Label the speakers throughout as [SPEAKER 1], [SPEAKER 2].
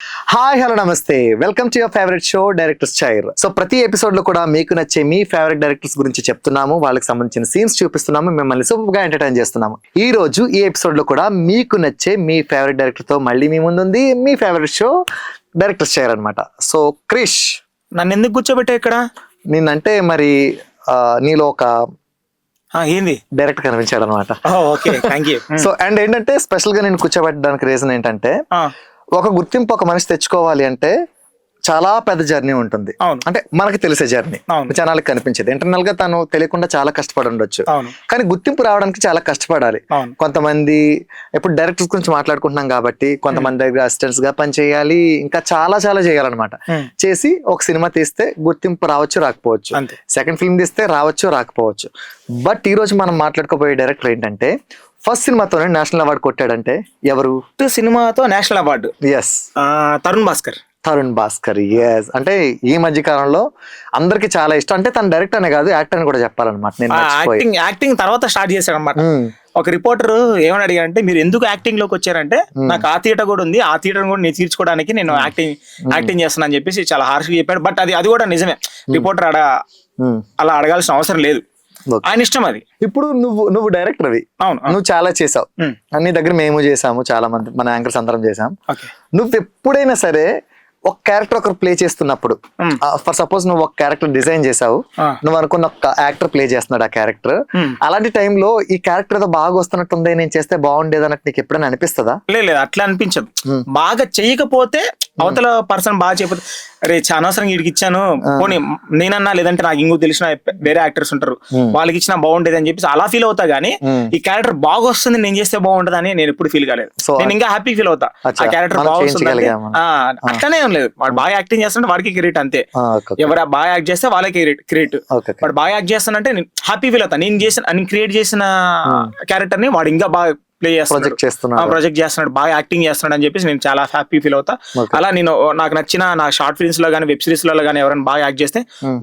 [SPEAKER 1] Hi hello నమస్తే, welcome to your favourite show directors chair. So ప్రతి episode లో కూడా మీకు నచ్చే మీ ఫేవరెట్ డైరెక్టర్స్ గురించి చెప్తున్నాము, వాళ్ళకి సంబంధించిన సీన్స్ చూపిస్తున్నాము, మిమ్మల్ని సూపర్ గా ఎంటర్టైన్ చేస్తున్నాము. ఈ రోజు ఈ ఎపిసోడ్ లో కూడా మీకు నచ్చే మీ ఫేవరెట్ డైరెక్టర్ తో మళ్ళీ మీ ముందుంది మీ ఫేవరెట్ షో డైరెక్టర్స్ చైర్ అన్నమాట. సో క్రిష్,
[SPEAKER 2] నన్ను ఎందుకు కూర్చోబెట్టా ఇక్కడ?
[SPEAKER 1] నిన్నంటే మరి నీలో ఒక
[SPEAKER 2] ఏంది
[SPEAKER 1] డైరెక్టర్ కనిపించాడు అనమాట.
[SPEAKER 2] Okay, thank you.
[SPEAKER 1] So and ఏంటంటే స్పెషల్ గా నేను కూర్చోబెట్టడానికి రీజన్ ఏంటంటే, ఒక గుర్తింపు ఒక మనిషి తెచ్చుకోవాలి అంటే చాలా పెద్ద జర్నీ ఉంటుంది. అంటే మనకి తెలిసే జర్నీ, జనాలకు కనిపించేది. ఇంటర్నల్ గా తను తెలియకుండా చాలా కష్టపడి ఉండొచ్చు, కానీ గుర్తింపు రావడానికి చాలా కష్టపడాలి. కొంతమంది ఇప్పుడు డైరెక్టర్స్ గురించి మాట్లాడుకుంటున్నాం కాబట్టి కొంతమంది దగ్గర అసిస్టెంట్స్ గా పనిచేయాలి, ఇంకా చాలా చాలా చేయాలన్నమాట. చేసి ఒక సినిమా తీస్తే గుర్తింపు రావచ్చు రాకపోవచ్చు, సెకండ్ ఫిల్మ్ తీస్తే రావచ్చు రాకపోవచ్చు. బట్ ఈ రోజు మనం మాట్లాడుకోబోయే డైరెక్టర్ ఏంటంటే ఫస్ట్ సినిమాతోనే నేషనల్ అవార్డు కొట్టాడంటే ఎవరు?
[SPEAKER 2] సినిమాతో national award.
[SPEAKER 1] Yes,
[SPEAKER 2] Tarun Bhaskar.
[SPEAKER 1] Tarun Bhaskar, yes. అంటే ఈ మధ్య కాలంలో అందరికి చాలా ఇష్టం. అంటే తన డైరెక్టర్ అనే కాదు, యాక్టర్ అని కూడా చెప్పాలన్నమాట. నేను
[SPEAKER 2] యాక్టింగ్ తర్వాత స్టార్ట్ చేశాడు అనమాట. ఒక రిపోర్టర్ ఏమని అడిగారంటే, మీరు ఎందుకు యాక్టింగ్ లోకి వచ్చారంటే, నాకు ఆ థియేటర్ కూడా ఉంది, ఆ థియేటర్ కూడా నేను తీర్చుకోవడానికి నేను యాక్టింగ్ చేస్తాను అని చెప్పేసి చాలా హార్ష్ గా చెప్పాడు. బట్ అది కూడా నిజమే. రిపోర్టర్ అలా అడగాల్సిన అవసరం లేదు, ఆయన ఇష్టం అది.
[SPEAKER 1] ఇప్పుడు నువ్వు డైరెక్టర్ అవి, అవును, నువ్వు చాలా చేసావు. నీ దగ్గర మేము చేసాము, చాలా మంది మన యాంకర్స్ అందరం చేసాం. నువ్వు ఎప్పుడైనా సరే ఒక క్యారెక్టర్ ఒకరు ప్లే చేస్తున్నప్పుడు, ఫర్ సపోజ్ నువ్వు ఒక క్యారెక్టర్ డిజైన్ చేసావు, నువ్వు అనుకున్న ఒక యాక్టర్ ప్లే చేస్తున్నాడు ఆ క్యారెక్టర్, అలాంటి టైంలో ఈ క్యారెక్టర్ ఏదో బాగా వస్తున్నట్టుంది, నేను చేస్తే బాగుండేది అన్నట్టు నీకు ఎప్పుడైనా అనిపిస్తుందా?
[SPEAKER 2] లేదు, అట్లా అనిపించదు. బాగా చేయకపోతే అవతల పర్సన్ బాగా చేయకపోతే, అరే అనవసరంగా వీడికి ఇచ్చాను, పోనీ నేనన్నా లేదంటే నాకు ఇంకో తెలిసిన వేరే యాక్టర్స్ ఉంటారు, వాళ్ళకి ఇచ్చినా బాగుండేది అని చెప్పేసి అలా ఫీల్ అవుతా. గానీ ఈ క్యారెక్టర్ బాగా వస్తుంది, నేను చేస్తే బాగుంటది అని నేను ఎప్పుడు ఫీల్ కాలేదు. నేను ఇంకా హ్యాపీ ఫీల్ అవుతా, ఆ క్యారెక్టర్ బాగా వస్తుంది. అట్లనే ఏం లేదు, వాడు బాగా యాక్టింగ్ చేస్తుంటే వాడికి క్రెడిట్ అంతే. ఎవరు బాగా యాక్ట్ చేస్తే వాళ్ళకి క్రెడిట్. వాడు బాగా యాక్ట్ చేస్తానంటే నేను హ్యాపీ ఫీల్ అవుతా. నేను క్రియేట్ చేసిన క్యారెక్టర్ ని వాడు ఇంకా బాగా ప్లే
[SPEAKER 1] ప్రాజెక్ట్
[SPEAKER 2] చేస్తున్నాడు, బాగా యాక్టింగ్ చేస్తున్నాడు అని చెప్పేసి నేను చాలా హ్యాపీ ఫీల్ అవుతా. అలా నేను నాకు నచ్చిన నా షార్ట్ ఫిల్మ్స్ లో గానీ వెబ్ సిరీస్ లో గానీ ఎవరైనా బాగా యాక్ట్ చేస్తే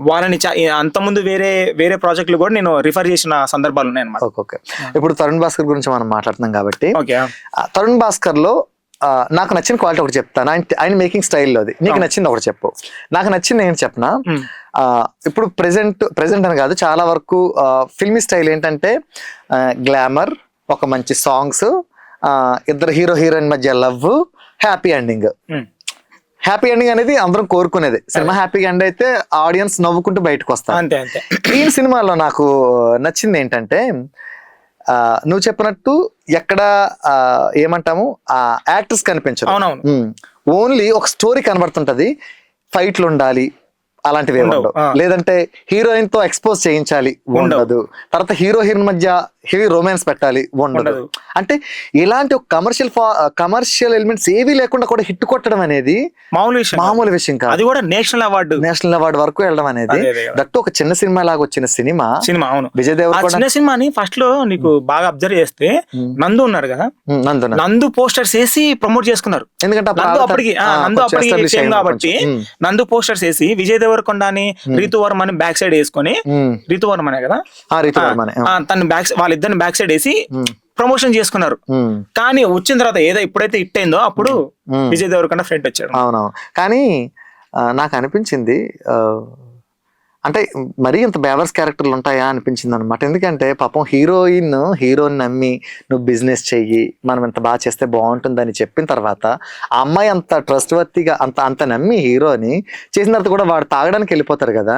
[SPEAKER 2] వాళ్ళని అంత ముందు వేరే ప్రాజెక్టులు కూడా నేను రిఫర్ చేసిన సందర్భాలు ఉన్నాయి అన్నమాట.
[SPEAKER 1] ఓకే, ఇప్పుడు తరుణ్ భాస్కర్ గురించి మనం మాట్లాడుతున్నాం కాబట్టి, తరుణ్ భాస్కర్ లో నాకు నచ్చిన క్వాలిటీ ఒకటి చెప్తాను. ఆయన మేకింగ్ స్టైల్లోది నీకు నచ్చింది ఒకటి చెప్పు. నాకు నచ్చింది నేను చెప్పనా, ఇప్పుడు ప్రెసెంట్ అని కాదు, చాలా వరకు ఫిల్మీ స్టైల్ ఏంటంటే గ్లామర్, ఒక మంచి సాంగ్స్, ఇద్దరు హీరోయిన్ మధ్య love, happy ending. Happy ending అనేది అందరం కోరుకునేది. సినిమా హ్యాపీగా ఎండ్ అయితే ఆడియన్స్ నవ్వుకుంటూ బయటకు వస్తారు. ఈ సినిమాలో నాకు నచ్చింది ఏంటంటే, నువ్వు చెప్పినట్టు ఎక్కడ ఏమంటాము, యాక్టర్స్ కనిపించరు, ఓన్లీ ఒక స్టోరీ కనబడుతుంటది. ఫైట్లు ఉండాలి, అలాంటివి ఉండవు. లేదంటే హీరోయిన్ తో ఎక్స్పోజ్ చేయించాలి, ఉండదు. తర్వాత హీరోయిన్ మధ్య హెవీ రొమాన్స్ పెట్టాలి, ఉండదు. అంటే ఇలాంటి ఒక కమర్షియల్ ఎలిమెంట్స్ ఏవి లేకుండా కూడా హిట్ కొట్టడం అనేది మామూలు విషయం కాదు.
[SPEAKER 2] అది కూడా నేషనల్
[SPEAKER 1] అవార్డు వరకు వెళ్ళడం అనేది, దట్టు ఒక చిన్న సినిమా లాగా వచ్చిన సినిమా.
[SPEAKER 2] అవును,
[SPEAKER 1] విజయ్ దేవరకొండ
[SPEAKER 2] చిన్న సినిమాని ఫస్ట్ లో నీకు బాగా అబ్జర్వ్ చేస్తే నందు ఉన్నారు కదా, నందు పోస్టర్స్ వేసి ప్రమోట్ చేసుకున్నారు. ఎందుకంటే అప్పటికి కాబట్టి నందు పోస్టర్స్ వేసి విజయ్ దేవరకొండని రీతు వర్మని బ్యాక్ సైడ్ వేసుకొని, రీతు వర్మనే కదా తను వాళ్ళిద్దరిని బ్యాక్ సైడ్ వేసి ప్రమోషన్ చేసుకున్నారు. కానీ వచ్చిన తర్వాత ఎప్పుడైతే హిట్ అయిందో అప్పుడు విజయ్ దేవరకొండ ఫ్రెండ్ వచ్చాడు.
[SPEAKER 1] అవునవును, కానీ నాకు అనిపించింది అంటే మరీ ఇంత బేవర్స్ క్యారెక్టర్లు ఉంటాయా అనిపించింది అనమాట. ఎందుకంటే పాపం హీరోని నమ్మి నువ్వు బిజినెస్ చెయ్యి, మనం ఎంత బాగా చేస్తే బాగుంటుందని చెప్పిన తర్వాత ఆ అమ్మాయి అంత ట్రస్ట్ వర్తిగా అంత నమ్మి హీరోని చేసిన తర్వాత కూడా వాడు తాగడానికి వెళ్ళిపోతారు కదా.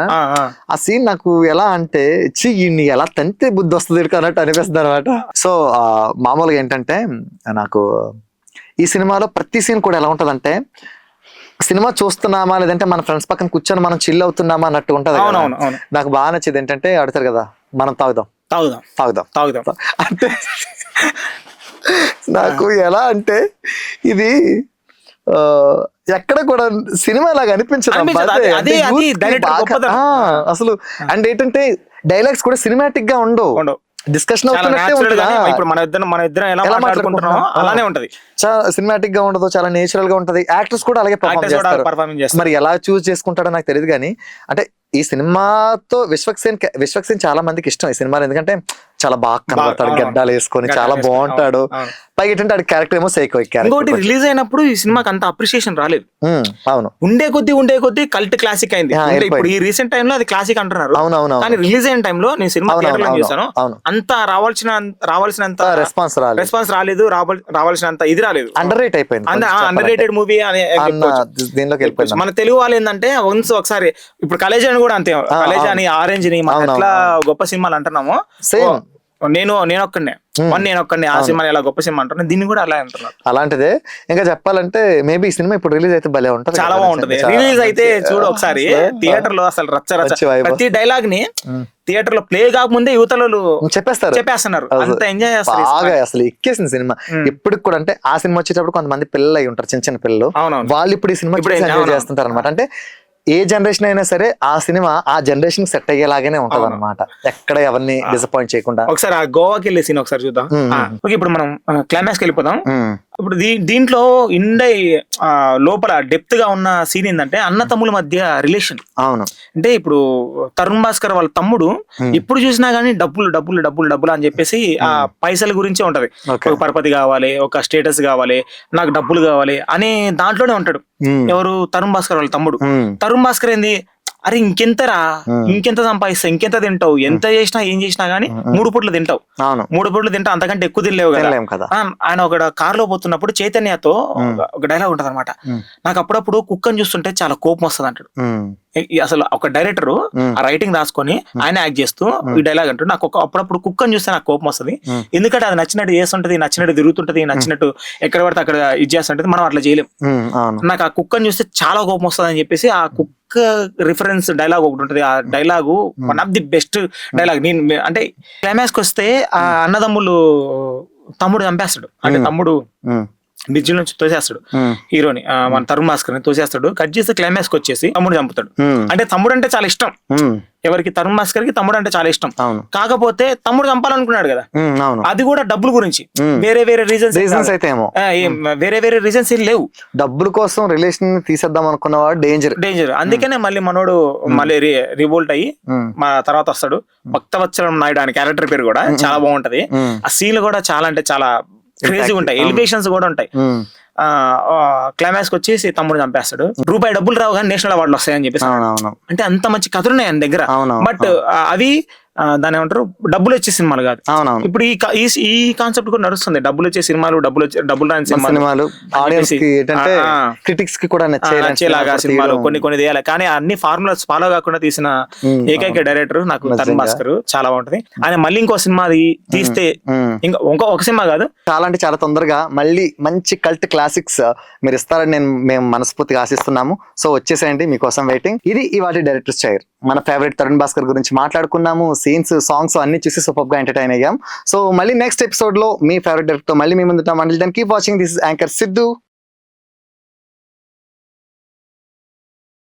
[SPEAKER 1] ఆ సీన్ నాకు ఎలా అంటే, ఈయన్ని ఎలా తంతే బుద్ధి వస్తుంది అన్నట్టు అనిపిస్తుంది అనమాట. సో మామూలుగా ఏంటంటే, నాకు ఈ సినిమాలో ప్రతి సీన్ కూడా ఎలా ఉంటదంటే, సినిమా చూస్తున్నామా లేదంటే మన ఫ్రెండ్స్ పక్కన కూర్చొని మనం చిల్ అవుతున్నామా అన్నట్టు ఉంటది. నాకు బాగా నచ్చేది ఏంటంటే, అడుగుతారు కదా మనం తాగుదాం అంటే నాకు ఎలా అంటే, ఇది ఎక్కడ కూడా సినిమా లాగా అనిపించదు అసలు. అండ్ ఏంటంటే డైలాగ్స్ కూడా సినిమాటిక్ గా ఉండవు, డిస్కషన్
[SPEAKER 2] ఇప్పుడు మన ఇద్దరం ఎలా మాట్లాడుకుంటున్నామో అలానే ఉంటది.
[SPEAKER 1] చాలా సినిమాటిక్ గా ఉండదు, చాలా నేచురల్ గా ఉంటది. యాక్టర్స్ కూడా అలాగే పర్ఫార్మ్ చేస్తారు. మరి ఎలా చూస్ చేసుకుంటాడో నాకు తెలియదు కానీ, అంటే ఈ సినిమాతో విశ్వక్ సేన్ చాలా మందికి ఇష్టం ఈ సినిమాలో. ఎందుకంటే చాలా బాగా కనబడతాడు, గడ్డాలు వేసుకొని చాలా బాగుంటాడు. పైగా ఏంటంటే ఆడి క్యారెక్టర్ ఏమో సైకో
[SPEAKER 2] ఇంకోటి
[SPEAKER 1] క్యారెక్టర్.
[SPEAKER 2] రిలీజ్ అయినప్పుడు ఈ సినిమాకి అంత అప్రిషియేషన్ రాలేదు.
[SPEAKER 1] అవును
[SPEAKER 2] ఉండే కొద్దీ కల్ట్ క్లాసిక్ అయింది. ఇప్పుడు ఈ రీసెంట్ టైంలో అది క్లాసిక్ అంటున్నారు.
[SPEAKER 1] అవునవును
[SPEAKER 2] కానీ రిలీజ్ అయిన టైంలో నేను సినిమా థియేటర్ లో చూసాను,
[SPEAKER 1] అవును
[SPEAKER 2] అంత రావాల్సినంత
[SPEAKER 1] రెస్పాన్స్ రాలేదు,
[SPEAKER 2] రెస్పాన్స్ రాలేదు, రావాల్సినంత ఇది రాలేదు.
[SPEAKER 1] అండర్ రేట్ అయిపోయింది,
[SPEAKER 2] అండర్ రేటెడ్ మూవీ అని
[SPEAKER 1] దీనిలోకి వెళ్ళిపోయింది.
[SPEAKER 2] మన తెలుగు వాళ్ళు ఏంటంటే వన్స్ ఒకసారి ఇప్పుడు కలేజ్ అని కూడా అంతే, కలేజ్ అని ఆరెంజ్ ని మనం ఎట్లా గొప్ప సినిమాలు అంటున్నాము,
[SPEAKER 1] సేమ్
[SPEAKER 2] నేను ఒక్కడే ఆ సినిమా ఎలా గొప్ప సినిమా అంటున్నాను, దీన్ని కూడా అలా అంటున్నారు.
[SPEAKER 1] అలాంటిదే ఇంకా చెప్పాలంటే మేబీ ఈ సినిమా ఇప్పుడు రిలీజ్ అయితే భలే ఉంటుంది,
[SPEAKER 2] చాలా బాగుంటది. రిలీజ్ అయితే చూడు ఒకసారి థియేటర్ లో అసలు రచ్చ ప్రతి డైలాగ్ ని థియేటర్ లో ప్లే కాకముందే యువతలు చెప్పేస్తున్నారు, అంత ఎంజాయ్ చేస్తారు
[SPEAKER 1] బాగా. అసలు ఎక్కేసింది సినిమా ఇప్పటికి కూడా. అంటే ఆ సినిమా వచ్చేటప్పుడు కొంతమంది పిల్లలు అయి ఉంటారు, చిన్న చిన్న పిల్లలు, వాళ్ళు ఇప్పుడు ఈ సినిమా ఎంజాయ్ చేస్తుంటారు అనమాట. అంటే ఏ జనరేషన్ అయినా సరే ఆ సినిమా ఆ జనరేషన్ సెట్ అయ్యేలాగానే ఉంటది అనమాట, ఎక్కడ ఎవరిని డిసప్పాయింట్ చేయకుండా.
[SPEAKER 2] ఒకసారి ఆ గోవాకి వెళ్ళే సీన్ ఒకసారి చూద్దాం. ఓకే, ఇప్పుడు మనం క్లైమాక్స్ కి వెళ్ళిపోదాం. ఇప్పుడు దీంట్లో లోపల డెప్త్ గా ఉన్న సీన్ ఏంటంటే అన్న తమ్ముల మధ్య రిలేషన్.
[SPEAKER 1] అవును,
[SPEAKER 2] అంటే ఇప్పుడు తరుణ్ భాస్కర్ వాళ్ళ తమ్ముడు ఎప్పుడు చూసినా గానీ డబ్బులు అని చెప్పేసి ఆ పైసల గురించే ఉంటది. ఒక పరపతి కావాలి, ఒక స్టేటస్ కావాలి, నాకు డబ్బులు కావాలి అనే దాంట్లోనే ఉంటాడు. ఎవరు? తరుణ్ భాస్కర్ వాళ్ళ తమ్ముడు. తరుణ్ భాస్కర్ ఏంది, అరే ఇంకెంత సంపాదిస్తా, ఇంకెంత తింటావు, ఎంత చేసినా ఏం చేసినా గానీ 3 పూట్లు తింటావు, 3 పూట్లు తింటావు, అంతకంటే ఎక్కువ తినలేవు కదా. ఆయన ఒక కార్ లో పోతున్నప్పుడు చైతన్యతో ఒక డైలాగ్ ఉంటది అనమాట, నాకు అప్పుడప్పుడు కుక్కని చూస్తుంటే చాలా కోపం వస్తుంది అంటాడు. అసలు ఒక డైరెక్టర్ ఆ రైటింగ్ రాసుకొని ఆయన యాక్ట్ చేస్తూ ఈ డైలాగ్ అంటాడు, నాకు అప్పుడప్పుడు కుక్కని చూస్తే నాకు కోపం వస్తుంది, ఎందుకంటే అది నచ్చినట్టు చేస్తుంటది, నచ్చినట్టు తిరుగుతుంటది, నచ్చినట్టు ఎక్కడ పడితే అక్కడ ఇది చేస్తుంటది, మనం అట్లా చేయలేం. నాకు ఆ కుక్కని చూస్తే చాలా కోపం వస్తుంది అని చెప్పేసి ఆ కుక్క రిఫరెన్స్ డైలాగ్ ఒకటి ఉంటది. ఆ dialogue one of the best dialogue. నేను అంటే క్లైమాక్స్ కి వస్తే ఆ అన్నదమ్ములు తమ్ముడు చంపేస్తాడు, అంటే తమ్ముడు బ్రిడ్జ్ నుంచి తోసేస్తాడు హీరోని, మన తరుణ్ భాస్కర్ ని తోసేస్తాడు. కట్ చేస్తే క్లైమాక్స్ కి వచ్చేసి తమ్ముడు చంపుతాడు. అంటే తమ్ముడు అంటే చాలా ఇష్టం ఎవరికి? తరుణ్ భాస్కర్ కి తమ్ముడు అంటే చాలా ఇష్టం. కాకపోతే తమ్ముడు చంపాలనుకున్నాడు కదా, అది కూడా డబ్బుల గురించి. వేరే రీజన్స్ అయితే వేరే రీజన్స్ ఏం లేవు, డబ్బుల కోసం రిలేషన్ తీసేద్దాం అనుకున్నవాడు డేంజర్. అందుకనే మళ్ళీ మనోడు మళ్ళీ రివోల్ట్ అయ్యి మా తర్వాత వస్తాడు. భక్తవత్సలం నాయుడు అని క్యారెక్టర్ పేరు కూడా చాలా బాగుంటది. ఆ సీన్లు కూడా చాలా అంటే చాలా క్రేజీ ఉంటాయి, ఎలివేషన్స్ కూడా ఉంటాయి. క్లైమాక్స్ వచ్చేసి తమ్ముడు చంపేస్తాడు. రూపాయి డబ్బులు రావు కానీ నేషనల్ అవార్డులు వస్తాయని చెప్పేసి. అంటే అంత మంచి కథలు ఉన్నాయి ఆయన దగ్గర. బట్ అవి దాని ఏమంటారు, డబ్బులు వచ్చే సినిమాలు కాదు. ఇప్పుడు ఈ కాన్సెప్ట్ కూడా నడుస్తుంది, డబ్బులు వచ్చే సినిమాలు, డబ్బులు రాని సినిమాలు, క్రిటిక్స్ కి కూడా నచ్చేలాగా సినిమాలు కొన్ని తీయాలి. కానీ అన్ని ఫార్ములాస్ ఫాలో కాకుండా తీసిన ఏకైక డైరెక్టర్ నాకు తరుణ్ భాస్కర్. చాలా బాగుంటది. ఆయన మళ్ళీ ఇంకో సినిమా తీస్తే ఇంకా ఒక సినిమా కాదు, చాలా అంటే చాలా తొందరగా మళ్ళీ మంచి కల్ట్ క్లాసిక్స్ మీరు ఇస్తారని మేము మనస్ఫూర్తిగా ఆశిస్తున్నాము. సో వచ్చేసేయండి, మీకోసం వెయిటింగ్. ఇది ఇవాళ డైరెక్టర్స్ చైర్. మన ఫేవరెట్ తరుణ్ భాస్కర్ గురించి మాట్లాడుకున్నాము, సీన్స్, సాంగ్స్ అన్ని చూసి సూపర్ గా ఎంటర్టైన్ అయ్యాం. సో మళ్ళీ నెక్స్ట్ ఎపిసోడ్ లో మీ ఫేవరెట్ డైరెక్టర్ తో మళ్ళీ మీ ముందు ఉంటాం. Keep watching. This is anchor Siddhu.